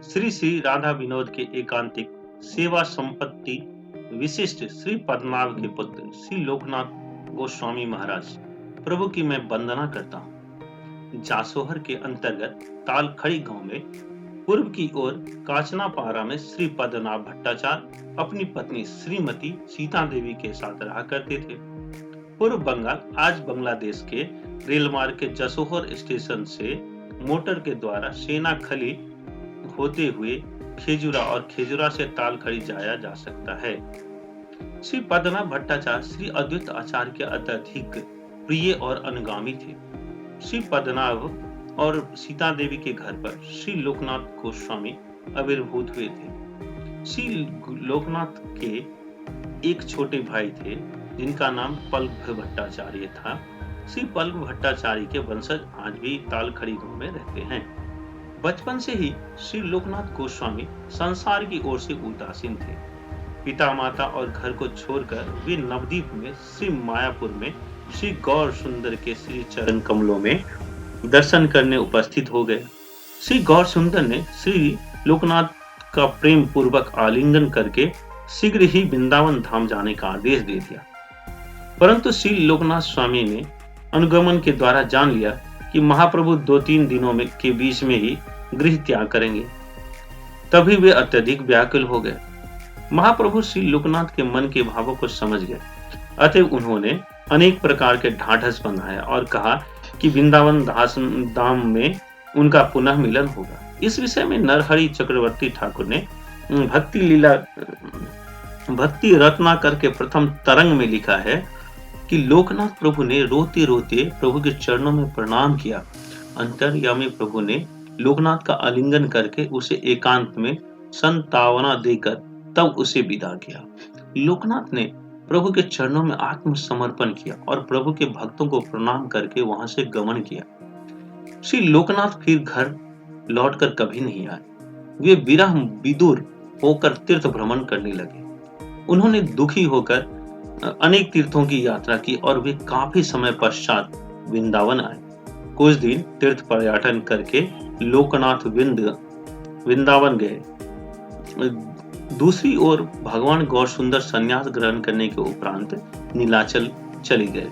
श्री श्री राधा विनोद के एकांतिक सेवा संपत्ति विशिष्ट श्री पद्मनाभ के पुत्र श्री लोकनाथ गोस्वामी महाराज प्रभु की मैं वंदना करता हूँ। जासोहर के अंतर्गत तालखड़ी गांव में पूर्व की ओर काचनापारा में श्री पद्मनाभ भट्टाचार्य अपनी पत्नी श्रीमती सीता देवी के साथ रहा करते थे। पूर्व बंगाल आज बांग्लादेश के रेल मार्ग के जसोहर स्टेशन से मोटर के द्वारा सेना खली होते हुए खेजुरा और खेजुरा से तालखड़ी जाया जा सकता है। श्री पद्मनाभ भट्टाचार्य श्री अद्वैत आचार्य के अत्यधिक प्रिय और अनुगामी थे। श्री पद्मनाभ और सीता देवी के घर पर श्री लोकनाथ गोस्वामी आविर्भूत हुए थे। श्री लोकनाथ के एक छोटे भाई थे जिनका नाम पल्लभ भट्टाचार्य था। श्री पल्लभ भट्टाचार्य के वंशज आज भी तालखड़ी गांव में रहते हैं। बचपन से ही श्री लोकनाथ गोस्वामी संसार की ओर से उदासीन थे। पिता माता और घर को छोड़कर वे नवद्वीप में श्री मायापुर में श्री गौर सुंदर के श्री चरण कमलों में दर्शन करने उपस्थित हो गए। श्री गौर सुंदर ने श्री लोकनाथ का प्रेम पूर्वक आलिंगन करके शीघ्र ही वृंदावन धाम जाने का आदेश दे दिया। परंतु श्री लोकनाथ स्वामी ने अनुगमन के द्वारा जान लिया कि महाप्रभु 2-3 दिनों में के बीच में ही गृह त्याग करेंगे। तभी वे अत्यधिक व्याकुल हो गए। महाप्रभु श्री लोकनाथ के मन के भावों को समझ गए, अतः उन्होंने अनेक प्रकार के ढाढ़स बंधाया और कहा कि वृंदावन धाम में उनका पुनः मिलन होगा। इस विषय में नरहरि चक्रवर्ती ठाकुर ने भक्ति रत्नाकर के प्रथम तरंग में लिखा है कि लोकनाथ प्रभु ने रोते रोते प्रभु के चरणों में प्रणाम किया। अंतर्यामी प्रभु ने लोकनाथ का आलिंगन करके उसे एकांत में संतावना देकर तब उसे विदा किया। लोकनाथ ने प्रभु के चरणों में आत्मसमर्पण किया और प्रभु के भक्तों को प्रणाम करके वहां से गमन किया। श्री लोकनाथ फिर घर लौटकर कभी नहीं आए। वे विरह विदुर होकर तीर्थ भ्रमण करने लगे। उन्होंने दुखी होकर अनेक तीर्थों की यात्रा की और वे काफी समय पश्चात वृंदावन आए। कुछ दिन तीर्थ पर्यटन करके लोकनाथ वृंदावन गए। दूसरी ओर भगवान गौर सुंदर संन्यास ग्रहण करने के उपरांत नीलाचल चले गए।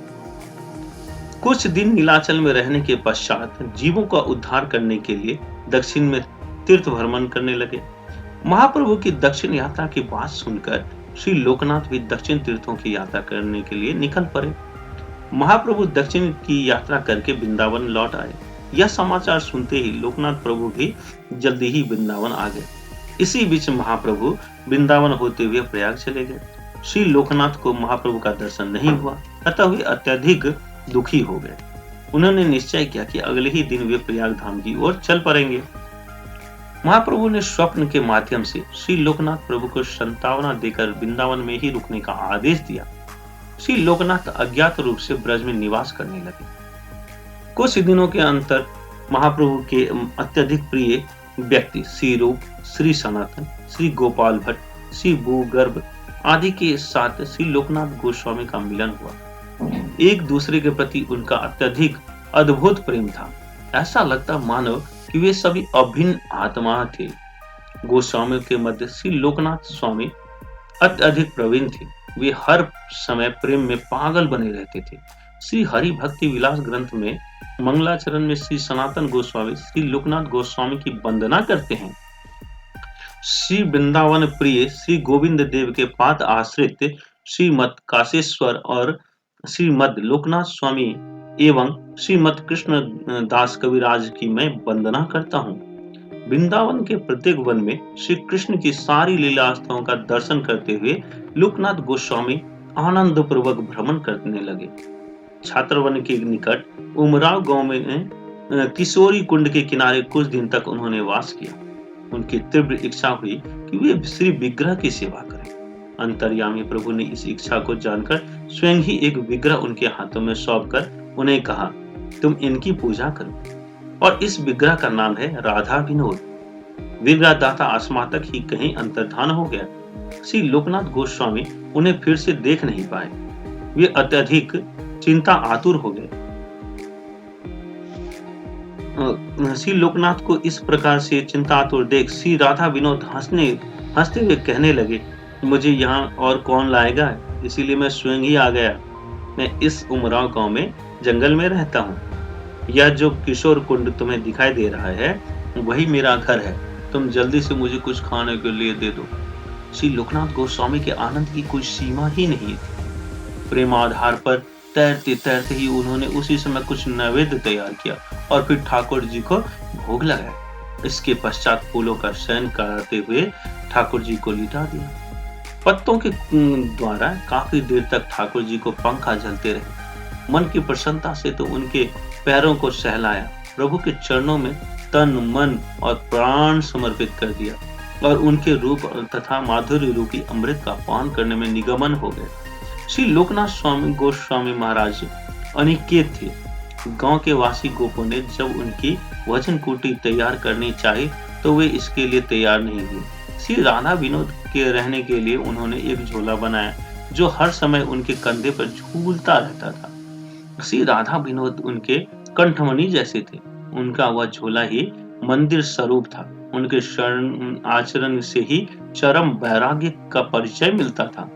कुछ दिन नीलाचल में रहने के पश्चात जीवों का उद्धार करने के लिए दक्षिण में तीर्थ भ्रमण करने लगे। महाप्रभु की दक्षिण यात्रा की बात सुनकर श्री लोकनाथ भी दक्षिण तीर्थों की यात्रा करने के लिए निकल पड़े। महाप्रभु दक्षिण की यात्रा करके वृंदावन लौट आए। यह समाचार सुनते ही लोकनाथ प्रभु भी जल्दी ही वृंदावन आ गए। इसी बीच महाप्रभु वृंदावन होते हुए प्रयाग चले गए। श्री लोकनाथ को महाप्रभु का दर्शन नहीं हुआ, अतः वे अत्यधिक दुखी हो गए। उन्होंने निश्चय किया कि अगले ही दिन वे प्रयाग धाम की ओर चल पड़ेंगे। महाप्रभु ने स्वप्न के माध्यम से श्री लोकनाथ प्रभु को संतावना देकर वृंदावन में ही रुकने का आदेश दिया। श्री लोकनाथ अज्ञात रूप से ब्रज में निवास करने लगे। कुछ दिनों के अंतर महाप्रभु के अत्यधिक प्रिय व्यक्ति श्री रूप, श्री सनातन, श्री गोपाल भट्ट, श्री भूगर्भ आदि के साथ श्री लोकनाथ गोस्वामी का मिलन हुआ। एक दूसरे के प्रति उनका अत्यधिक अद्भुत प्रेम था। ऐसा लगता मानो कि वे सभी अभिन्न आत्मा थे। गोस्वामी के मध्य श्री लोकनाथ स्वामी अत्यधिक प्रवीण थे। वे हर समय प्रेम में पागल बने रहते थे। श्री हरि भक्ति विलास ग्रंथ में मंगलाचरण में श्री सनातन गोस्वामी श्री लोकनाथ गोस्वामी की वंदना करते हैं। श्री वृंदावन प्रिय श्री गोविंद देव के पाद आश्रित श्रीमद काशेश्वर और श्रीमद लोकनाथ स्वामी एवं श्रीमद कृष्ण दास कविराज की मैं वंदना करता हूँ। वृंदावन के प्रत्येक वन में श्री कृष्ण की सारी लीलास्थाओं का दर्शन करते हुए लोकनाथ गोस्वामी आनंद पूर्वक भ्रमण करने लगे। छात्रवन के निकट उमराव गांव में किशोरी कुंड के किनारे कुछ दिन तक उन्होंने वास किया। उनकी तीव्र इच्छा हुई कि वे श्री विग्रह की सेवा करें। अंतर्यामी प्रभु ने इस इच्छा को जानकर स्वयं ही एक विग्रह उनके हाथों में सौंपकर उन्हें कहा, तुम इनकी पूजा करो। और इस विग्रह का नाम है राधा विनोद। विग्रह दाता आसमातक ही कहीं अंतर्धान हो गया। श्री लोकनाथ गोस्वामी उन्हें फिर से देख नहीं पाए। वे अत्यधिक चिंता आतुर हो गए। श्री लोकनाथ को इस प्रकार से चिंतातुर देख श्री राधा विनोद हंसते हुए कहने लगे, मुझे यहाँ और कौन लाएगा, इसीलिए मैं स्वयं ही आ गया। मैं इस उमराव गांव में जंगल में रहता हूँ। यह जो किशोर कुंड तुम्हें दिखाई दे रहा है, वही मेरा घर है। तुम जल्दी से मुझे कुछ खाने के लिए दे दो। श्री लोकनाथ गोस्वामी के आनंद की कोई सीमा ही नहीं थी। प्रेमाधार पर तैरते तैरते ही उन्होंने उसी समय कुछ नैवेद्य तैयार किया और फिर ठाकुर जी को भोग लगाया। इसके पश्चात फूलों का शयन कराते हुए ठाकुर जी को लिटा दिया। पत्तों के द्वारा काफी देर तक ठाकुर जी को पंखा झलते रहे। मन की प्रसन्नता से तो उनके पैरों को सहलाया, प्रभु के चरणों में तन मन और प्राण समर्पित कर दिया और उनके रूप तथा माधुर्य रूपी अमृत का पान करने में निगमन हो गए। श्री लोकनाथ स्वामी गोस्वामी महाराज अनिकेत थे। गांव के वासी गोपों ने जब उनकी वचन कुटी तैयार करनी चाही तो वे इसके लिए तैयार नहीं हुए। श्री राधा विनोद के रहने के लिए उन्होंने एक झोला बनाया जो हर समय उनके कंधे पर झूलता रहता था। श्री राधा विनोद उनके कंठमणि जैसे थे। उनका वह झोला ही मंदिर स्वरूप था। उनके शरण आचरण से ही चरम वैराग्य का परिचय मिलता था।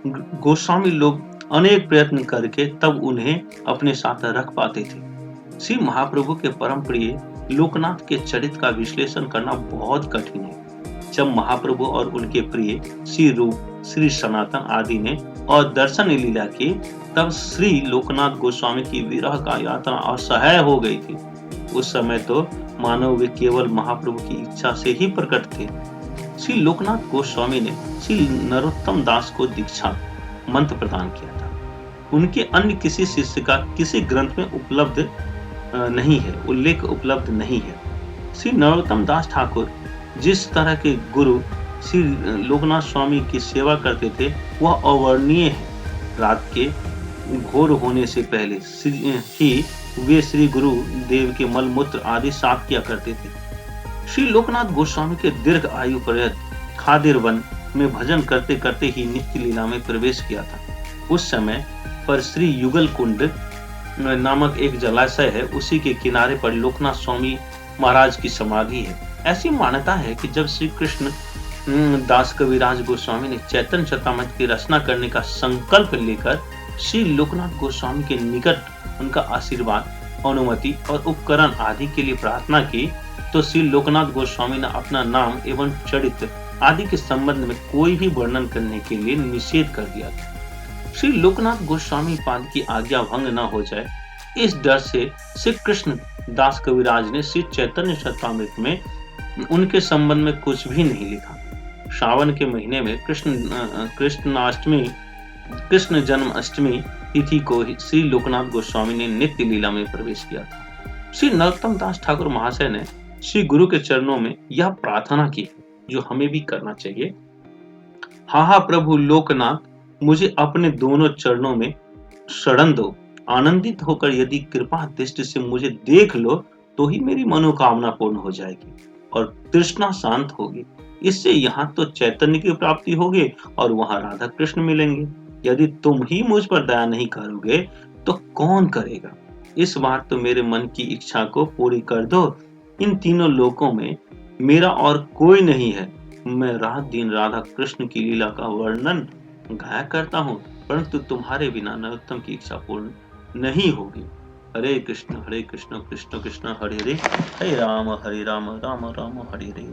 गोस्वामी लोग अनेक प्रयत्न करके तब उन्हें अपने साथ रख पाते थे। श्री महाप्रभु के परम प्रिय लोकनाथ के चरित्र का विश्लेषण करना बहुत कठिन है। जब महाप्रभु और उनके प्रिय श्री रूप, श्री सनातन आदि ने और दर्शन लीला की, तब श्री लोकनाथ गोस्वामी की विरह का यात्रा असह्य हो गई थी। उस समय तो मानो वे केवल महाप्रभु की इच्छा से ही प्रकट थे। श्री लोकनाथ गोस्वामी ने श्री नरोत्तम दास को दीक्षा मंत्र प्रदान किया था। उनके अन्य किसी शिष्य का किसी ग्रंथ में उल्लेख उपलब्ध नहीं है। श्री नरोत्तम दास ठाकुर जिस तरह के गुरु श्री लोकनाथ स्वामी की सेवा करते थे वह अवर्णनीय है। रात के घोर होने से पहले ही वे श्री गुरु देव के मल मूत्र आदि साफ किया करते थे। श्री लोकनाथ गोस्वामी के दीर्घ आयु पर्यंत खादिर वन में भजन करते करते ही नित्य लीला में प्रवेश किया था। उस समय पर श्री युगल कुंड नामक एक जलाशय है, उसी के किनारे पर लोकनाथ स्वामी महाराज की समाधि है। ऐसी मान्यता है कि जब श्री कृष्ण दास कविराज गोस्वामी ने चैतन्य चरितामृत की रचना करने का संकल्प लेकर श्री लोकनाथ गोस्वामी के निकट उनका आशीर्वाद, अनुमति और उपकरण आदि के लिए प्रार्थना की, तो श्री लोकनाथ गोस्वामी ने अपना नाम एवं चरित्र आदि के संबंध में कोई भी वर्णन करने के लिए निषेध कर दिया था। श्री लोकनाथ गोस्वामी पाद की आज्ञा भंग न हो जाए, इस डर से श्री कृष्ण दास कविराज ने श्री चैतन्य चरितामृत में उनके संबंध में कुछ भी नहीं लिखा। श्रावण के महीने में कृष्ण जन्माष्टमी तिथि को श्री लोकनाथ गोस्वामी ने नित्य लीला में प्रवेश किया था। श्री नरोत्तम दास ठाकुर महाशय ने श्री गुरु के चरणों में यह प्रार्थना की जो हमें भी करना चाहिए। हा प्रभु लोकनाथ, मुझे अपने दोनों चरणों में शरण दो। आनंदित होकर यदि कृपा दृष्टि से मुझे देख लो तो ही मेरी मनोकामना पूर्ण हो जाएगी और तृष्णा शांत होगी। इससे यहाँ तो चैतन्य की प्राप्ति होगी और वहां राधा कृष्ण मिलेंगे। यदि तुम ही मुझ पर दया नहीं करोगे तो कौन करेगा। इस बार तो मेरे मन की इच्छा को पूरी कर दो। इन तीनों लोकों में मेरा और कोई नहीं है। मैं रात दिन राधा कृष्ण की लीला का वर्णन गाया करता हूँ, परंतु तुम्हारे बिना नरोत्तम की इच्छा पूर्ण नहीं होगी। हरे कृष्ण कृष्ण कृष्ण हरे हरे, हरे राम राम राम हरे हरे।